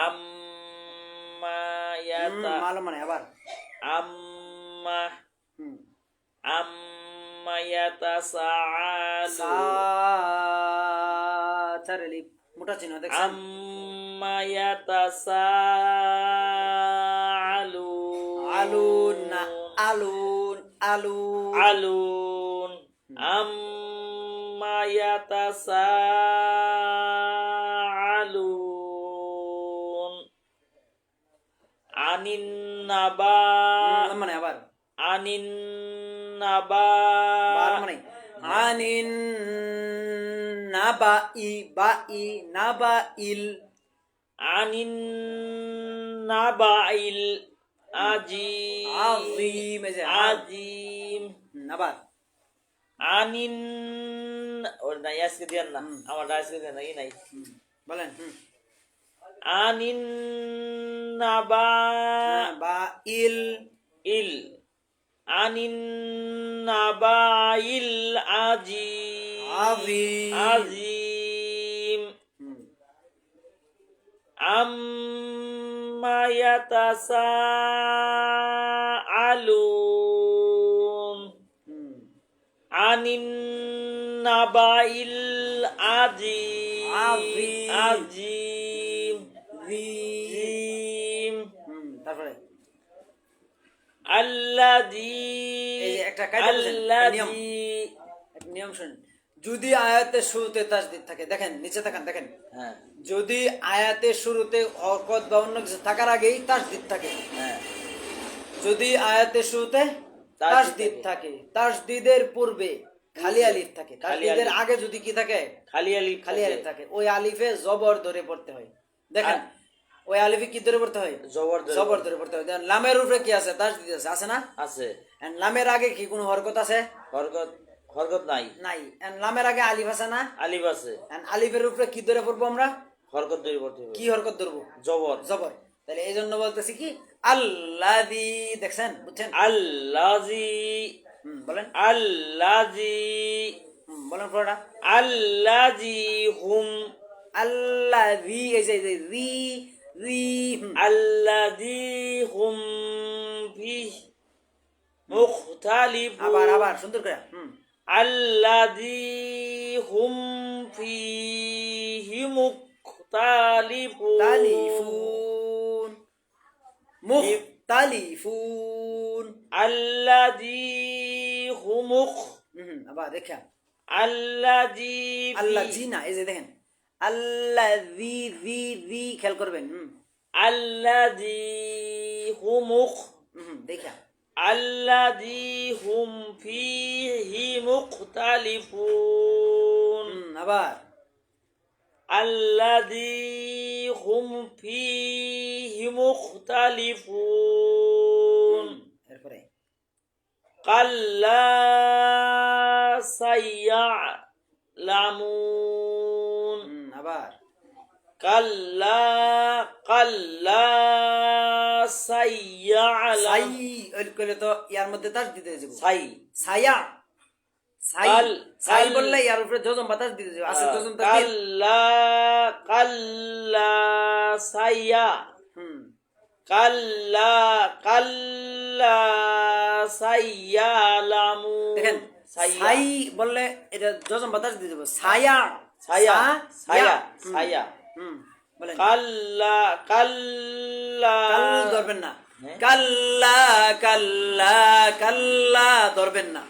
আম্মা ইয়াতা মালো মানে আবার আম্মা আম্মা ইয়াতাসাআলু চারেলি মোটা চিহ্ন দেখছেন আম্মা ইয়াতাসাআলু আলুন না আলুন আলুন আলুন আম্মা ইয়াতাসাআলুন আনিন নাবা মানে আবার আনিন নাবা মানে আনিন নাবাই নাবাইল আনিন নাবাইল আযীম এই যে আজিম আবার আনিন ওর নাই আজকে দিয়ান না আমার আজকে দিয়ান না নাই বলেন আনিন নাবাইল ইল আনিন নাবাইল আজিম আম্মা ইয়াতাসাআলুন আনিন নাবাইল আজিম তারপরে আল্লাযী এই যে একটা কায়দা নিয়ম শুনুন যদি আয়াতের শুরুতে তাসদীদ থাকে দেখেন নিচে তাকান দেখেন হ্যাঁ যদি আয়াতের শুরুতে হরকত বা অন্য কিছু থাকার আগেই তাসদীদ থাকে হ্যাঁ যদি আয়াতের শুরুতে তাসদীদ থাকে তাসদীদের পূর্বে খালি আলিফ থাকে তাসদীদের আগে যদি কি থাকে খালি আলিফ থাকে ওই আলিফে জবর ধরে পড়তে হয় দেখেন ওই আলিফে কি ধরে পড়তে হয় জবর ধরে পড়তে হয় দেখেন লামের উপরে কি আছে তাসদীদ আছে না আছে এন্ড লামের আগে কি কোনো হরকত আছে হরকত নাই এন্ড লামের আগে আলিফ আছে না আলিফ আছে এন্ড আলিফের উপরে কি ধরে পড়বো আমরা হরকত ধরে পড়তে হবে কি হরকত ধরবো জবর তাহলে এই জন্য বলতেছি কি আল্লাযী দেখছেন বুঝছেন আল্লাযী বলেন আল্লাযী বলেন পুরোটা আল্লাযী হুম আল্লাযী এই যে রি আল্লাযী হুম ফি মুখতালিফ আবার সুন্দর করে আল্লাযী হুম ফিহি মুখতালিফুন আল্লাযী হুম আবার দেখা আল্লাযী না এই যে দেখেন আল্লাযী রি খেয়াল করবেন আল্লাযী হুম দেখা আল্লাযী হুম ফিহি মুখতালিফুন আবার আল্লাযী হুম ফিহি মুখতালিফুন এরপরে কাল্লা সায়ালামুন আবার কাল্লা সায়ালাম ওই কইলে তো ইয়ার মধ্যে তাস দিতে যাবো ছায়া সাই বললে ইয়ার উপরে যজম বাতাস দিতে যাবো আছে যজম তো কাল্লা সায়া কাল্লা সায়ালামু দেখেন সাই বললে এটা যজম বাতাস দিয়ে দেবো ছায়া বলেন কাল্লা কাল ধরবেন না কাল্লা ধরবেন না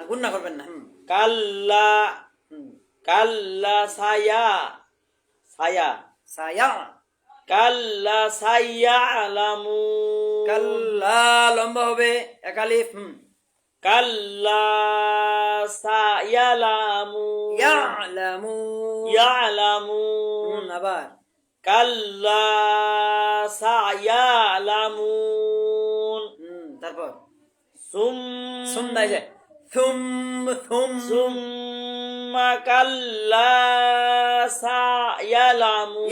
গুন্না করবেন না কাল্লা সায়া কাল্লা সায়ালামু কাল্লা লম্বা হবে এক আলিফ কাল্লা সায়ালামু ইয়ালামুন আবার কাল্লা সায়ালামুন তারপর সুম নাই যায় সুম্মা কাল্লা সায়ালামুন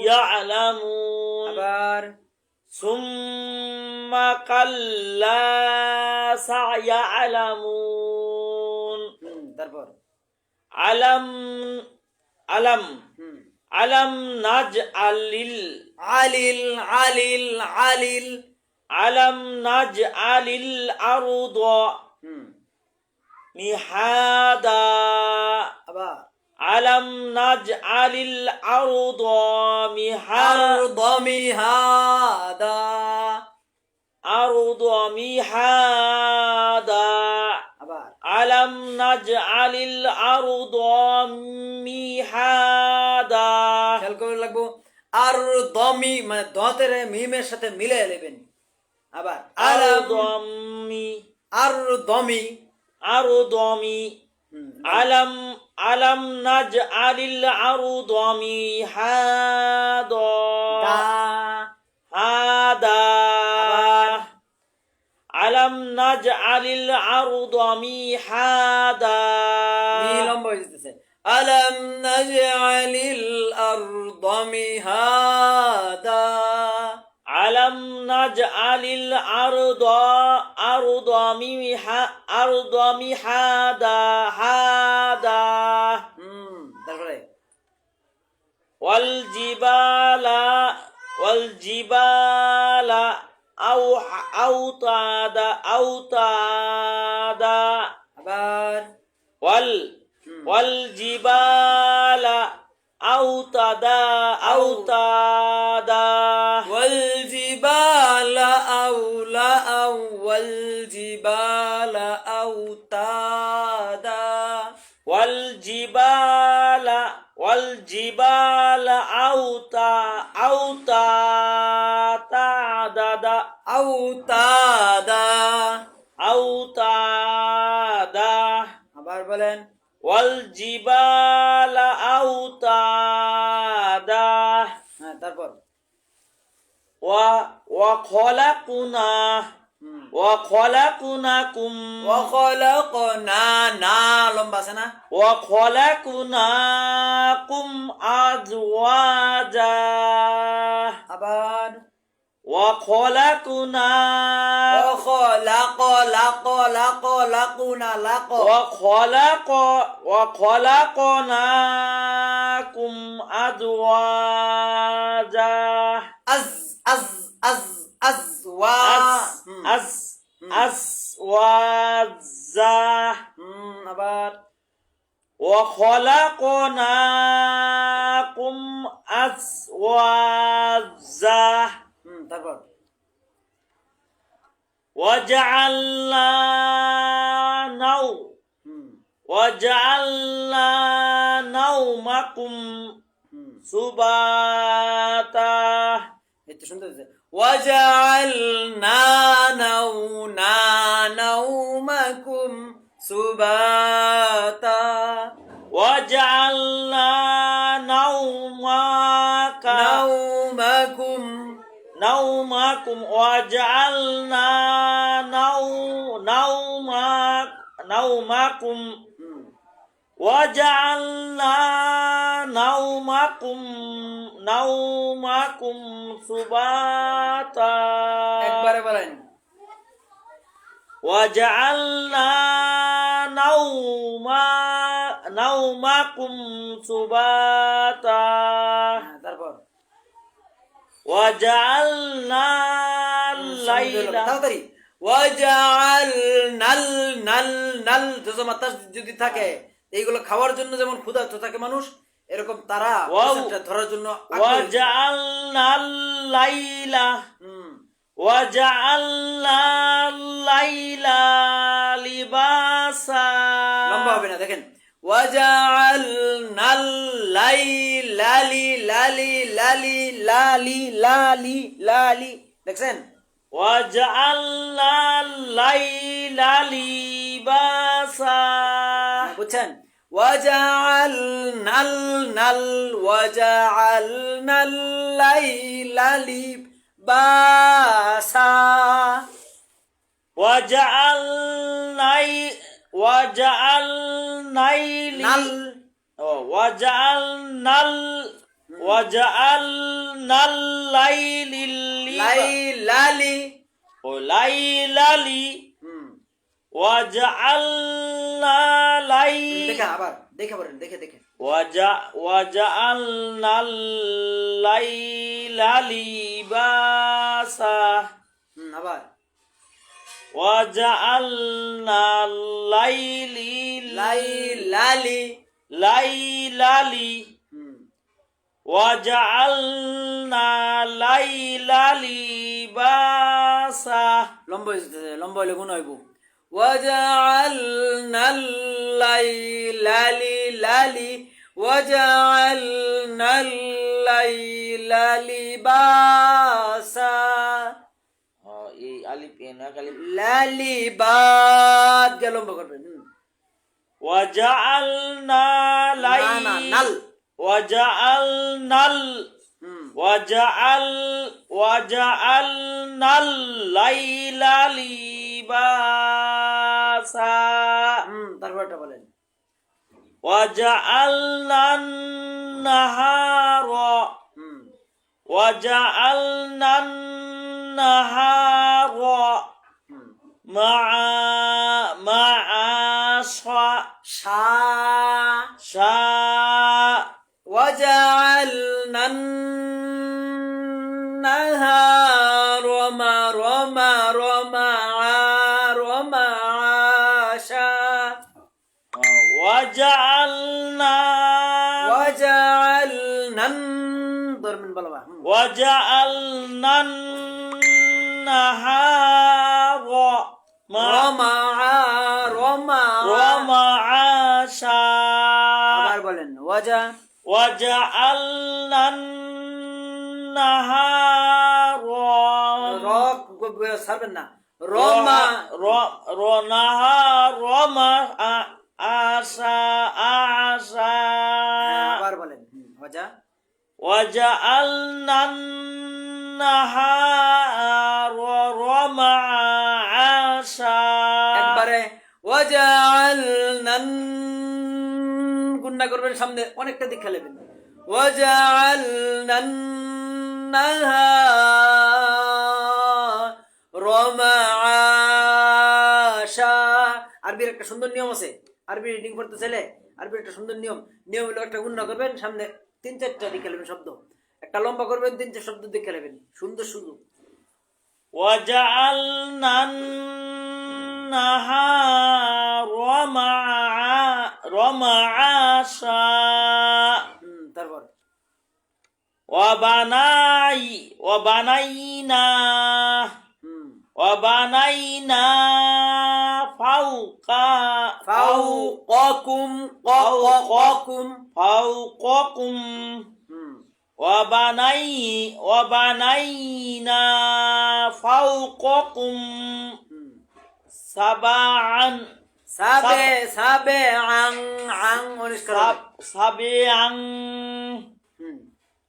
ইয়ালামুন আবার সুম্মা কাল্লা সায়ালামুন তারপর আলাম আলাম হুম আলাম নাজআলিল আলিল আলিল আলিল আলাম নাজআলিল আরদা হুম মিহাদা আবার আলাম নাজআলিল আরদা আরদা মিহাদা আরদা মিহাদা আবার আলাম নাজআলিল আরদা মিহাদা খেয়াল করে লাগবো আর দমি মানে দতের মিমের সাথে মিলে নেবেন আবার আলাম আরদমি আর দমি আরদমি হুম, আলাম আলাম নাজআলিল আরদা মিহাদা দা হাদা আবার আলাম নাজআলিল আরদা মিহাদা মি লম্বা হয়ে যেতেছে আলাম নাজআলিল আরদ মিহাদা আলাম নাজআলিল আরদা মিহাদা হাদা তারপরে ওয়াল জিবালা আওতাদা আবার ওয়াল জিবালা আওতাদা والجبال أولى والجبال أوتادا والجبال أوتادا আবার বলেন والجبال أوتادا হ্যাঁ তারপর وخلقناكم وخلقنا না লম্বা আছে না وخلقناكم أزواجا আবার وخلقنا لقنا وخلقناكم أزواجا أزواجا আবার وخلقناكم أزواجا তারপর وجعلنا نومكم سباتا একটু শুনতে হচ্ছে وجعلنا نومكم سباتا وجعلنا نومكم وجعلنا نومكم وجعلنا نومكم سباتا একবারে বলেন وجعلنا نومكم سباتا তারপর وجعلنا الليل তাড়াতাড়ি وجعلنا নাল যদি থাকে এইগুলো খাওয়ার জন্য যেমন ক্ষুধার্ত থাকে মানুষ এরকম তারা ধরার জন্য وجعلنا الليل وجعلنا الليل لباسا লম্বা হবে না দেখেন وجعلنا الليل লালি দেখছেন وجعلنا الليل لباسا বুঝছেন وجعلنا الليل لباسا وجعلنا الليل লালি ليلي وجعلنا দেখা আবার দেখে পড়েন, দেখে দেখে। ওয়াজআলনাল লাইলা লিবাসা আবার ওয়াজআলনাল লালি লাইলালি ওয়াজআলনা লাইলা লিবাসা লম্বা লম্বা হইলে গুণ হইব। ওয়াজআলনাল লালি ওয়াজআলনাল লাইলা লিবাসা। এই আলিফ এ না আলিফ লালিবাদ গে লম্বা করবেন। ওয়াজআলনা নাল ওয়াজআলনাল ওয়াজআলনাল লাইলা লিবাসা তারপরটা বলেন। ওয়াজআলনান নাহারা ওয়াজআলনান নাহারা মা'আশা শা وجعلنا النهار معاشا وجعلنا ضرب من بلوى وجعلنا النهار معاشا আবার বলেন। وجعلنا النهار ছাড়বেন না। আবার বলেন। وجعلنا النهار معاشا একবারে وجعلنا গুণনা করবেন, সামনে অনেকটা দিক খেলেবেন। وجعلنا النهار معاشا। আরবির একটা সুন্দর নিয়ম আছে, আরবি রিডিং করতে চাইলে আরবির একটা সুন্দর নিয়ম হলো একটা গুণনা করবেন, সামনে 3-4টা দিক খেলেবেন শব্দ, একটা লম্বা করবেন, 3-4 শব্দ দিক খেলেবেন, সুন্দর সুন্দর। وجعلنا النهار معاشا তারপর وبنينا فوقكم وبنينا فوقكم سبعا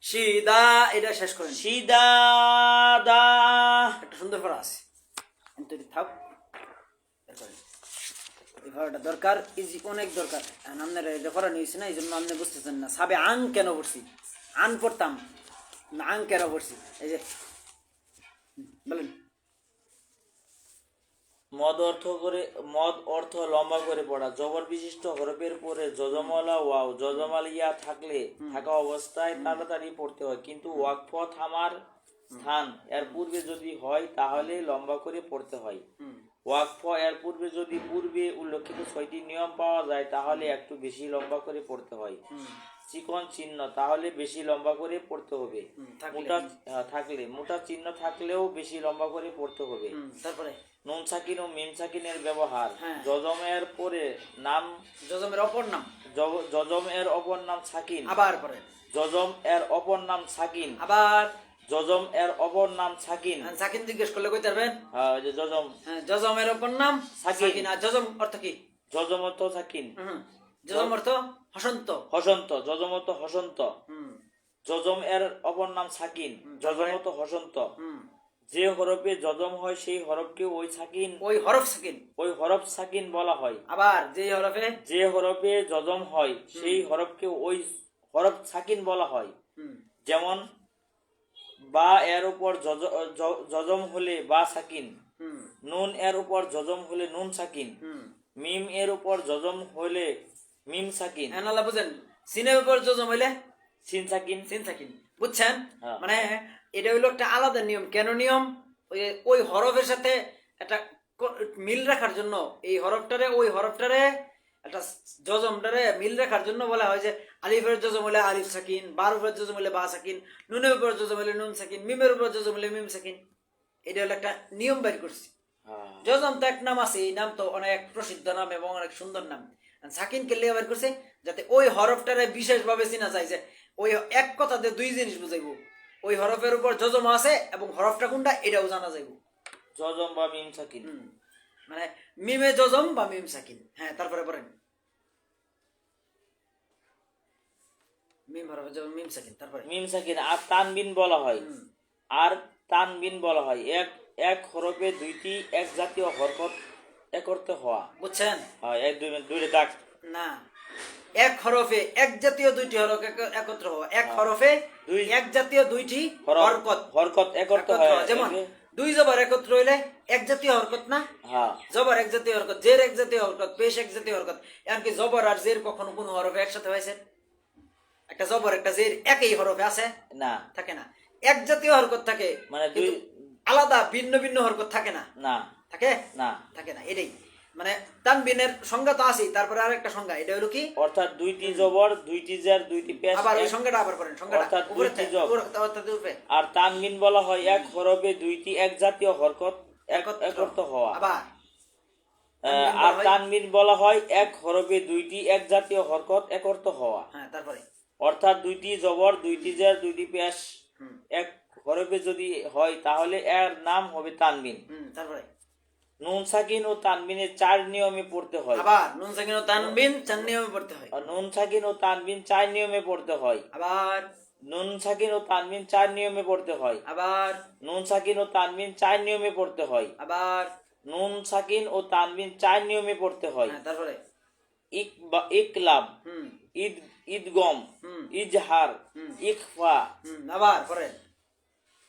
শিদা, এটা শেষ করেন। শিদাদা একটা সুন্দর ফরা আছে, এই দরকার, ইজি অনেক দরকার। আপনার এটা ফরা নিয়েছি না, এই জন্য আপনি বুঝতেছেন না। সাবে আং কেন পড়ছি, আন পড়তাম না, আং কেন পড়ছি, এই যে বলেন। মদ অর্থ লম্বা করে পড়া। জবর বিশিষ্ট হরফের পরে যজমলা ওয়াও যজমাল ইয়া থাকা অবস্থায় তাড়াতাড়ি পড়তে হয়, কিন্তু ওয়াকফ থামার স্থান এর পূর্বে যদি হয় তাহলে লম্বা করে পড়তে হয়। ওয়াকফ এর পূর্বে যদি পূর্বে উল্লেখিত 6টি নিয়ম পাওয়া যায় তাহলে একটু বেশি লম্বা করে পড়তে হয়। চিকন চিহ্ন তাহলে বেশি লম্বা করে পড়তে হবে, মোটা চিহ্ন থাকলেও বেশি লম্বা করে পড়তে হবে। তারপরে নুন সাকিন ও মিম সাকিনের ব্যবহার। যজমের পরে নাম, যজমের অপর নাম, যজম এর অপর নাম সাকিন। আবার পরে যজম এর অপর নাম সাকিন, আবার যজম এর অপর নাম সাকিন। সাকিন জিজ্ঞেস করলে কইতে পারবেন। হ্যাঁ, যজম, যজমের অপর নাম সাকিন। আর যজম অর্থ কি? যজম অর্থ সাকিন, যজম অর্থ হসন্ত, যজম অর্থ হসন্ত। যজম এর অপর নাম সাকিন, যজম অর্থ হসন্ত। যে হরফে যজম হয় সেই হরফকে ওই হরফ সাকিন বলা হয়। আবার যে হরফে যজম হয় সেই হরফকে ওই হরফ সাকিন বলা হয়। যেমন বা এর উপর যজম হলে বা সাকিন, নুন এর উপর যজম হলে নুন সাকিন, মিম এর উপর যজম হলে মিম সাকিন, এখন আল্লাহ বুঝেন সিনের উপর যজম হইলে সিন সাকিন। সিন সাকিন, বুঝছেন? হ্যাঁ। মানে এটা হইলো একটা আলাদা নিয়ম। কেন নিয়ম? ওই হরফের সাথে একটা মিল রাখার জন্য, এই হরফটারে ওই হরফটারে একটা যজমটারে মিল রাখার জন্য বলা হয় যে আলিফের যজম হলে আলিফ সাকিন, বার উপর যজম হলে বা সাকিন, নুনের উপর যজম হলে নুন সাকিন, মিমের উপর যজম হলে মিম সাকিন। এটা হলো একটা নিয়ম বের করছি। হ্যাঁ। যজম তো এক নাম আছে, এই নাম তো অনেক প্রসিদ্ধ নাম এবং অনেক সুন্দর নাম। সাকিন কে লিয়ে বের করছে যাতে ওই হরফটারে বিশেষভাবে চিনা যায় যে ওই এক কথাতে দুই জিনিস বুঝাইবো, ওই হরফের উপর যজম আছে এবং হরফটা কোনটা এটাও জানা যাইব। যজম বা মিম সাকিন। মানে মিমে যজম বা মিম সাকিন। হ্যাঁ, তারপরে পড়েন মিম হরফে যজম মিম সাকিন, তারপরে মিম সাকিন আর তানবিন বলা হয়। আর তানবিন বলা হয় এক এক হরফে দুইটি এক জাতীয় হরকত একত্র হওয়া। বুঝছেন? হয় এক দুইটা দাগ। না, এক হরফে এক জাতীয় দুইটি হরফ একত্র হওয়া, এক হরফে দুই এক জাতীয় দুইটি হরকত হরকত একত্র একত্র হয়। হওয়া। যেমন দুই জবর একত্র হইলে এক জাতীয় হরকত না? হ্যাঁ। জবর এক জাতীয় হরকত, জের এক জাতীয় হরকত, পেশ এক জাতীয় হরকত। এমনকি জবর আর জের কখনো কোন হরফে একসাথে হয়েছে? একটা জবর একটা জের একই হরফে আছে? না, থাকে না। এক জাতীয় হরকত থাকে, মানে দুই কিন্তু আলাদা ভিন্ন ভিন্ন হরকত থাকে না? না, থাকে না, থাকে না। এটাই মানে তানবিনের সংজ্ঞা তো আছেই, তারপরে আরেকটা সংজ্ঞা, এটা হলো কি? অর্থাৎ দুইটি জবর দুইটি জের দুইটি পেশ। আবার ওই সংজ্ঞাটা আবার পড়েন, সংজ্ঞাটা অর্থাৎ উপরে দুইটি জবর। উপরে। আর তানবিন বলা হয় এক হরফে দুইটি এক জাতীয় হরকত একত্র হওয়া। আবার আর তানবিন বলা হয় এক হরফে দুইটি এক জাতীয় হরকত একত্র হওয়া। হ্যাঁ, তারপরে অর্থাৎ দুইটি জবর দুইটি জের দুইটি পেশ এক হরফে যদি হয় তাহলে এর নাম হবে তানবিন। তারপরে নুন সাকিন ও তানবিনের চার নিয়মে পড়তে হয়। আবার নুন সাকিন ও তানবিন চার নিয়মে পড়তে হয়। আর নুন সাকিন ও তানবিন চার নিয়মে পড়তে হয়। আবার নুন সাকিন ও তানবিন চার নিয়মে পড়তে হয়। আবার নুন সাকিন ও তানবিন চার নিয়মে পড়তে হয়। আবার নুন সাকিন ও তানবিন চার নিয়মে পড়তে হয়। হ্যাঁ, তারপরে ইকলাব, ঈদগম, ইজহার, ইখফা। আবার পরে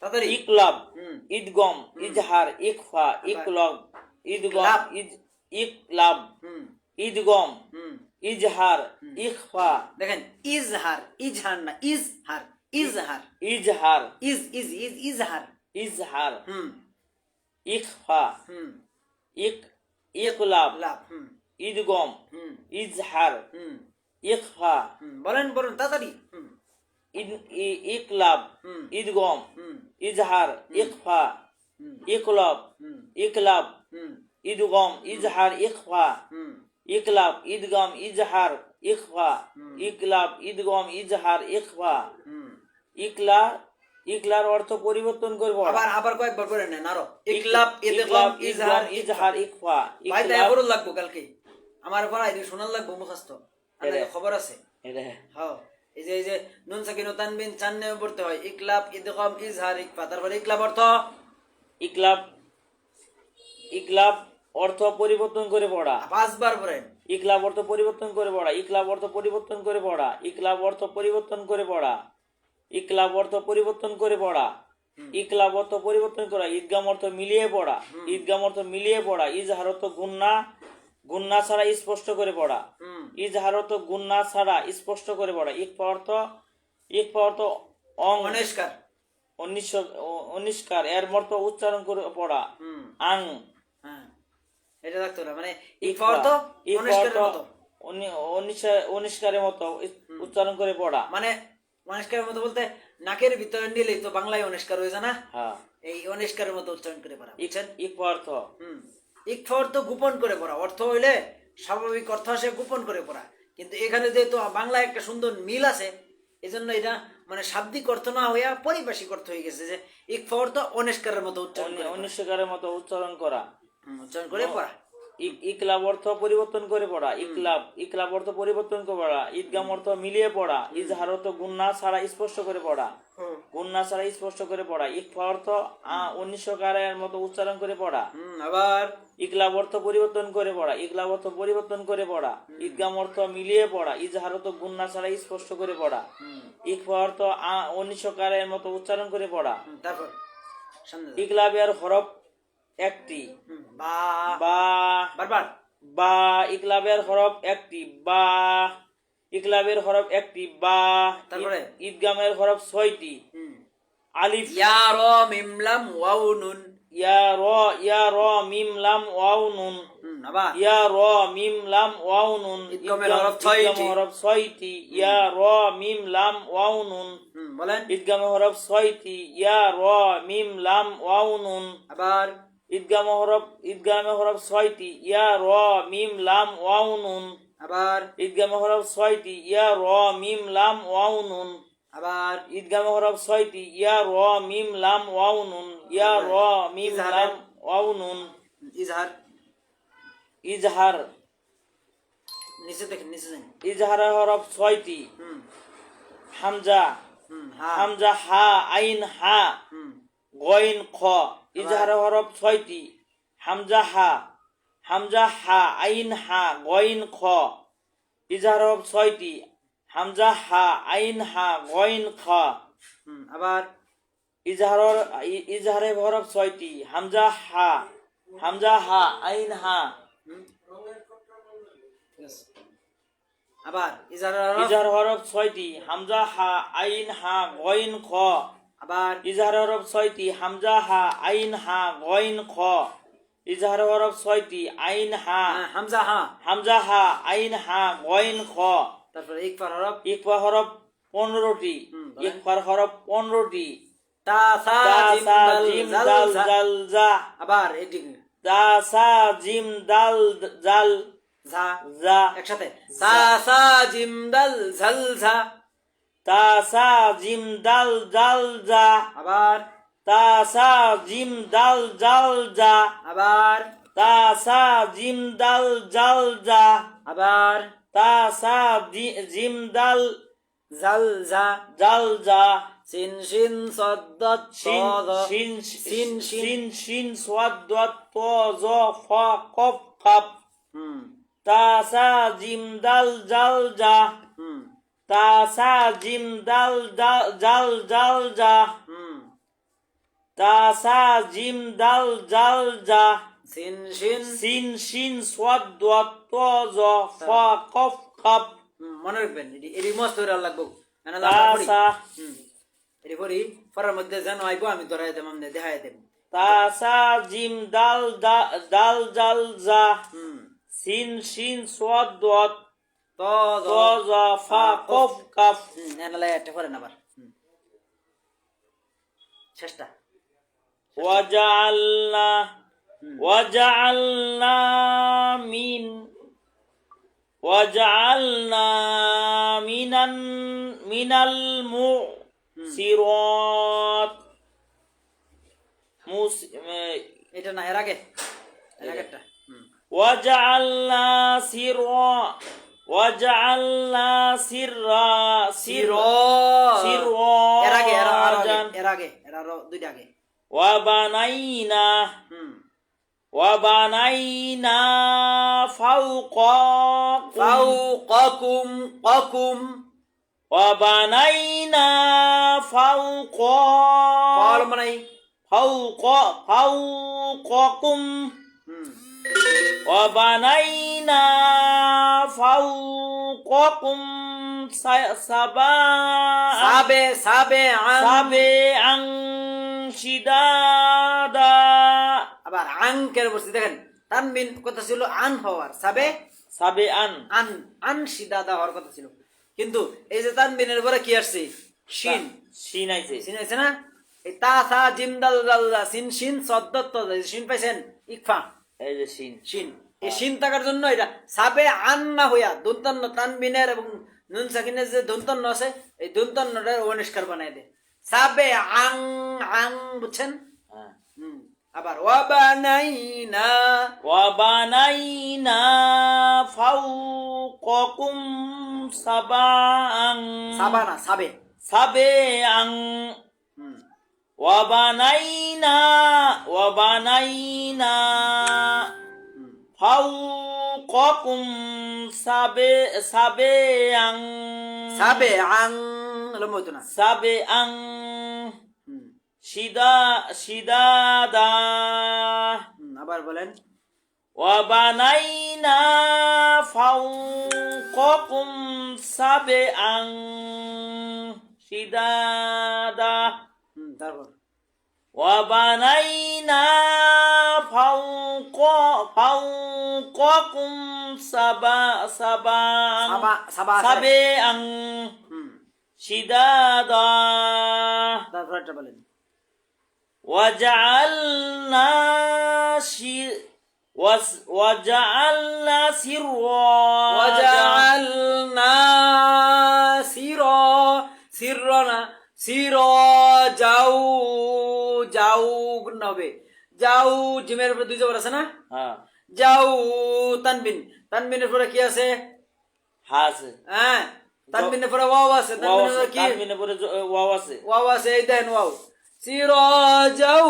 তাড়াতাড়ি। ইকলাব, ঈদগম, ইজহার, ইখফা, ইকলাব, ঈদগম, ইকলাব, ঈদগম, ইজহার, ইখফা। দেখেন ইজহার, ইজহার না ইজহার, ইজহার, ইজহার, ইজহার, ইজহার, ইখফা, ইকলাব, লাভ, ঈদগম, ইজহার, ইখফা। বলেন বলেন তাড়াতাড়ি। ইকলাব, ঈদগম, ইজহার, ইখফা, ইকলাব, ইকলাব, ঈদগম, ইজহার, ইখফা, ইকলাব, ঈদগম, ইজহার, ইখফা, ইকলাব, ঈদগম, ইজহার, ইখফা। ইকলার অর্থ পরিবর্তন করে পড়া। আবার আবার কয়েকবার করে নেন আরো। ইকলাব, ইদগাম, ইজহার, ইজহার, ইখফা। ভাই তাই পড়ল লাগবো কালকে, আমার পড়াই দিয়ে শোনার লাগবো মুখস্থ, আমাদের খবর আছে। হ্যাঁ, এই যে নুন সাকিন ও তানবিন চার নিয়মে পড়তে হয়। ইকলাব, ইদগাম, ইজহার, ইখফা। তারপরে ইকলাব অর্থ ইকলাব, ইকলাব অর্থ পরিবর্তন করে পড়া। 5 বার পড়েন। ইকলাব অর্থ পরিবর্তন করে পড়া। ইকলাব অর্থ পরিবর্তন করে পড়া। ইকলাব অর্থ পরিবর্তন করে পড়া। ইকলাব অর্থ পরিবর্তন করে পড়া। ইকলাব অর্থ পরিবর্তন করা। ঈদগাম অর্থ মিলিয়ে পড়া। ঈদগাম অর্থ মিলিয়ে পড়া। ইজহার অর্থ গুন্না ছাড়া স্পষ্ট করে পড়া। ইজহার অর্থ গুন্না ছাড়া স্পষ্ট করে পড়া। ইকফা অর্থ অনিষ্কার এর মর্ত উচ্চারণ করে পড়া। আং, এটা রাখতে হবে, মানে ইকফা অর্থ অনিষ্কারের মতো উচ্চারণ করে পড়া। মানে অনিষ্কারের মতো বলতে নাকের ভিতরে নিলেই তো বাংলায় অনিষ্কার হয়ে যায় না? হ্যাঁ, এই অনিষ্কারের মতো উচ্চারণ করে পড়া। ইকফা অর্থ ইকফা অর্থ গোপন করে পড়া। অর্থ হইলে স্বাভাবিক অর্থ আসে গোপন করে পড়া, কিন্তু এখানে যেহেতু বাংলায় একটা সুন্দর মিল আছে, এজন্য এটা মানে শাব্দিক অর্থ না হইয়া পারিভাষিক অর্থ হয়ে গেছে যে ইকফা অর্থ অনিষ্কারের মতো উচ্চারণ করা, উচ্চারণ করে পড়া। ইকলাব অর্থ পরিবর্তন করে পড়া। ইকলাব অর্থ পরিবর্তন করে পড়া। ঈদগাম অর্থ মিলিয়ে পড়া। ইজহার অর্থ গুন্না ছাড়া স্পষ্ট করে পড়া। গুন্না ছাড়া স্পষ্ট করে পড়া। ইকফা অর্থ অনিষ্কারের মতো উচ্চারণ করে পড়া। আবার ইকলাব অর্থ পরিবর্তন করে পড়া। ইকলাব অর্থ পরিবর্তন করে পড়া। ঈদগাম অর্থ মিলিয়ে পড়া। ইজহার অর্থ গুন্না ছাড়া স্পষ্ট করে পড়া। ইকফা অর্থ অনিষ্কারের মতো উচ্চারণ করে পড়া। তারপর ইকলাবের হরফ একটি। বারবার বা ইকলাবের হরফ একটি বা ইকলাবের হরফ একটি বা তারপরে? ঈদগামের হরফ 6টি আলিফ ইয়া র মিম লাম ওয়াও নুন। ইয়া র মিম লাম ওয়াও নুন আবার ইয়া র মিম লাম ওয়াও নুন ঈদগামের হরফ ঈদগামের 6টি। হরফ 6টি ইয়া র মিম লাম ওয়াও নুন বলেন। ঈদগামের হরফ 6টি ইয়া র মিম লাম ওয়াও নুন আবার ঈদগামের হরফ 6টি ইয়া র মিম লাম ওয়াও নুন আবার ঈদগামের হরফ 6টি ইয়া র মিম লাম ওয়াও নুন আবার ঈদগামের হরফ 6টি ইয়া র মিম লাম ওয়াও নুন ইয়া র মিম লাম ওয়াও নুন ইজহার। ইজহার নিচে দেখেন, নিচে যান। ইজহারের হরফ 6টি হামজা হা হামজা হা আইন হা গইন খ ইজহারের হরফ 6টি হামজা হা আইন হা গইন খ ইজহারের হরফ 6টি হামজা হা আইন হা গইন খ আবার ইজহারের হরফ 6টি হামজা হা আইন হা ঠিক আছে। আবার ইজহার হরফ। ইজহার হরফ 6টি হামজা হা আইন হা গইন খ আবার ইজহার হরফ 6টি হামজা হা আইন হা গইন খ ইজহার হরফ 6টি আইন হা হামজা হা। হামজা হা আইন হা গইন খ তারপরে ইকফার হরফ। ইকফা হরফ 15টি বলেন। ইকফার হরফ 15টি তা সা তা জিম সা দাল জিম জাল দাল জা। জাল জা আবার এদিকে তা সা জিম দাল জাল ঝা। জা একসাথে তা সা জিম দাল ঝাল ঝা। তা সা জিম দাল জাল জা আবার তা সা জিম দাল জাল জা আবার তা সা জিম দাল জাল জা আবার তা সা জিম দাল জাল ঝা। জাল জা সিন শিন সদ্দত শিন ত জ। শিন শিন শিন শিন সোয়াদ দত ত জ ফ কফ কাপ তা সা জিম দাল জাল জা তা সা জিম দাল জাল জাল জা তা সা জিম দাল জাল জা সিন শিন। সিন শিন সোয়াদ দত ত জ ফ কফ কাপ মনে রাখবেন, এটি মস্ত করে লাগবো। তা সা এটি পড়ি পড়ার মধ্যে যেন আইবো, আমি ধরাই দেব, আমি দেখাই দেব। তা সা জিম দাল দাল জাল জা সিন শিন সোয়াদ দত ত জ। ত জ ফ কফ কাপ এনালাই একটা করেন আবার। চেষ্টা। وجعلنا من المعصرات এটা না, এর আগে একটা। وجعلنا سرا এর আগে سراجا এর আরো দুইটা আগে। وبنينا فوقكم ফাউকাকুম কাকুম। وبنينا কল মানে فوقكم وبنينا فوقكم سبعا شدادا আবার আঙ্কের বসে দেখেন, তানবিন কথা ছিল আন হওয়ার, سبعا আন সিদাদা হওয়ার কথা ছিল, কিন্তু এই যে তানবিনের পরে কি আসছে? শিন। শিন আইছে শিন আছে না? এই তা সা জিম দাল জাল জা সিন শিন সদ্দত ত জা। শিন পাইছেন? ইকফা। এই যে শিন শিন, এই শিন থাকার জন্য এটা সাবে আন না হইয়া দন্তন্য তানবিনের এবং নুন সাকিনের যে দন্তন্য আছে, এই দন্তন্যটার অনিষ্কার বানাই দেয়। সাবে আং আং, বুঝছেন? আবার وبنينا فوقكم سبعا সাবানা সাবে। سبعا وبنينا فوقكم سبعا সাবে আং লম্বা হইতো না। سبعا شدادا আবার বলেন। وبنينا فوقكم سبعا شدادا তারপর وبنينا فوقكم সাবা আছে। سبعا হুম شدادا তারপর একটা বলেন وجعلنا وجعلنا سراجا وجعلنا সিরনা যাও যাও গুণ হবে যাও জিমের উপরে দুই জবর আছে না হ্যাঁ যাও তানবিনের পরে কি আছে হাস হ্যাঁ তানবিনের পরে ওয়াও আছে তানবিনের পরে কি তানবিনের পরে ওয়াও আছে ওয়াও আছে এই দেন ওয়াও যাও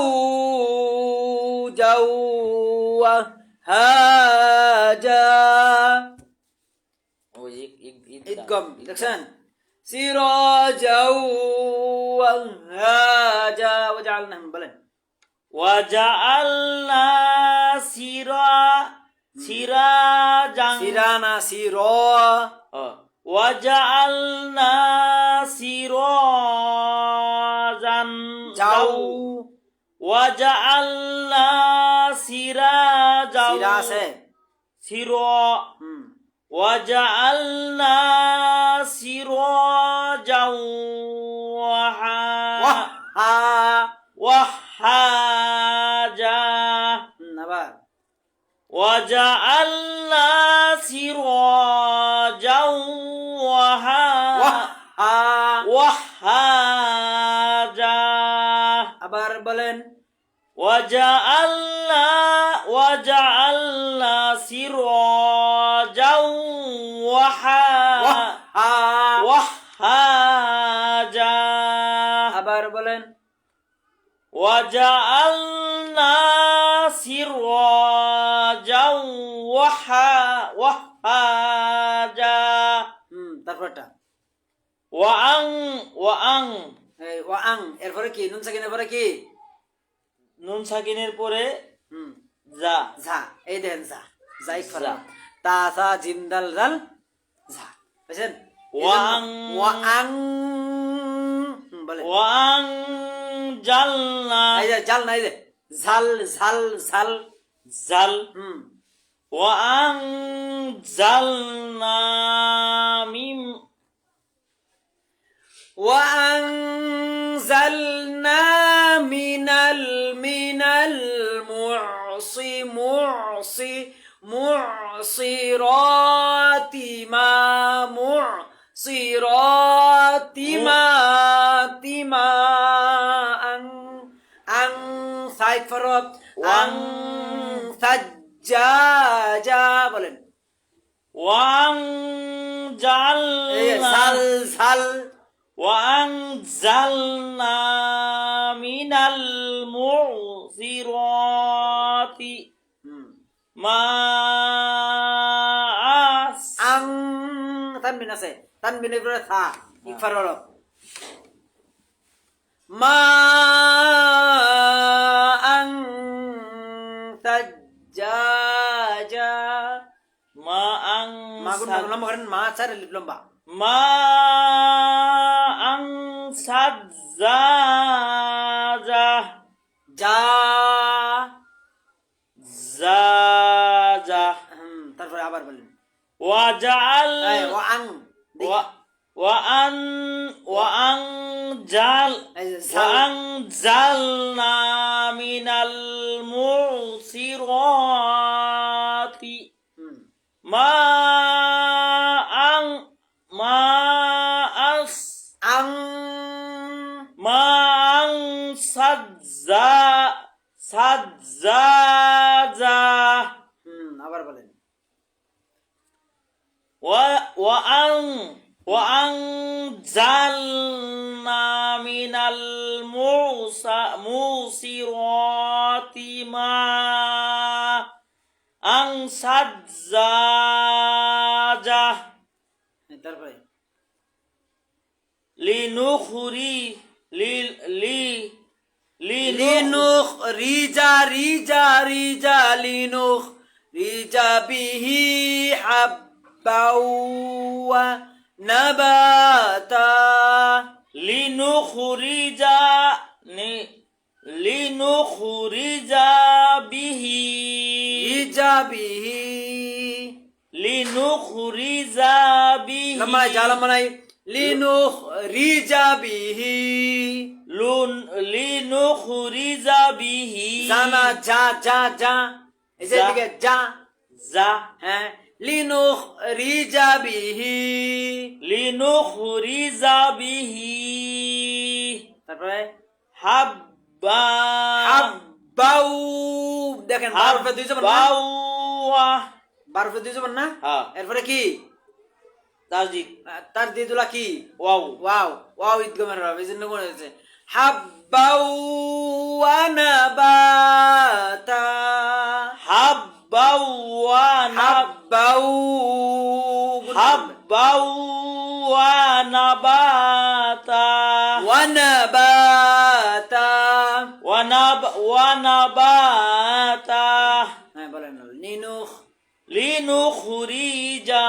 যাও হাজা ওই ইদগম দেখছেন সিরাজাও হাজা ওয়াজআলনাহুম বলেন وجعلنا سراجا সিরানা সিরা وجعلنا سراجا যাও وجعلنا سراجا সিরা আছে سرا হুম وجعلنا سراجا হা وحاجا আবার وجعلنا سراجا হা وحاجا আবার বলেন وجعلنا سراجا وحاجا আবার বলেন وجعلنا سراجا وحاجا তারপরটা وأن এই ওয়াং এরপরে কি নুন সাকিনের পরে কি নুন সাকিনের পরে হুম যা ঝা এই দেখেন ঝা যাই ফরা তা সা জিম দাল জাল ঝা বুঝছেন ওয়াং ওয়াং বলেন وأنزلنا এই যে জাল নাই যে ঝাল ঝাল ঝাল زل হুম وأنزلنا من وأنزلنا من المعصرات ماء أن سيفرت أن ثجاجا বলেন وأنزلنا ঝাল ঝাল وأنزلنا من المعصرات ماء আং তানবিন আছে তানবিনের পরে থা ইকফার হলো মা আং তাজ্জাজা ماء মা গুণ লম্বা করেন মা চার লিপ লম্বা ماء سجاجا যা زاجا তারপরে আবার বলেন وجعل ও আং وأنزلنا من المعصرات ماء আং ماء سجاجا আবার বলেন وأنزلنا من المعصرات ماء سجاجا তারপরে লিনুখ রিজা লিনুখ রিজা বিহি হাব্বাউ ওয়া নাবাতা লিনুখরিজা লিনুখরিজা বিহি রিজা বিহি লিনুখরিজা বিহি লম্বা জালা মানাই লিনুখ রিজা বিহি লিনুখরিজা বিহি জানা যা যা যা এই যে যা। দিকে যা যা হ্যাঁ লিনুখ রিজা বিহি লিনুখরিজা বিহি তারপরে হাব্বা হাব্বাউ দেখেন বারফে দুই জবান না হাব্বাউয়া বারফে দুই জবান না হ্যাঁ এরপরে কি তাসদিদ তার দিয়ে দুলা কি ওয়াও ওয়াও ওয়াও ইদগমের রব এই জন্য মনে হয়েছে হাব্বাউ ওয়া নাবাতা হাব্বাউয়া হাব্বাউ হাব্বাউয়া নাবাতা ওয়া নাবাতা ওয়া নাবাতা হ্যাঁ বলেন নিনুখ লিনুখরিজা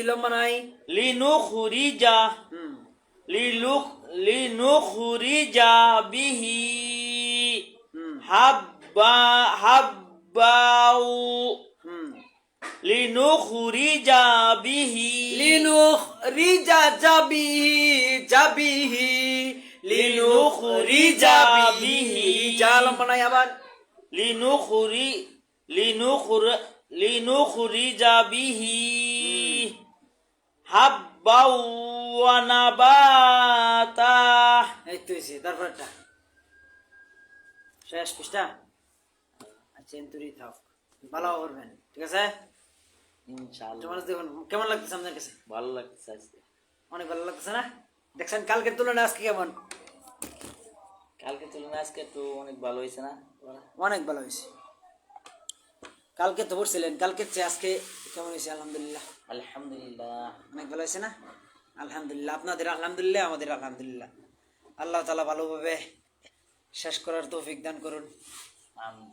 লম্বানাই লিনুখরিজা লিনুখরিজা বিহি হাব্বাউ লিনুখরিজা বিহি লিনুখ রিজা জাবিহি জাবিহি লিনুখ রিজা বিহি যা লম্বানাই আবার লিনুখরিজা বিহি হাব্বাউ ওয়া নাবাতা এই তো এসে তারপরটা শেষ পৃষ্ঠা আচ্ছা এন্তুরি থাক ভালো করবেন ঠিক আছে ইনশাআল্লাহ তোমার দেখুন কেমন লাগতেছে আপনার কাছে ভালো লাগছে আজকে অনেক ভালো লাগতেছে না দেখছেন কালকের তুলনায় আজকে কেমন কালকে তুলনায় আজকে একটু অনেক ভালো হয়েছে না অনেক ভালো হয়েছে কালকে তো পড়ছিলেন কালকে চেয়ে আজকে কেমন হয়েছে আলহামদুলিল্লাহ আলহামদুলিল্লাহ অনেক ভালো হয়েছে না আলহামদুলিল্লাহ আপনাদের আলহামদুলিল্লাহ আমাদের আলহামদুলিল্লাহ আল্লাহ তাআলা ভালোভাবে শেষ করার তৌফিক দান করুন আমিন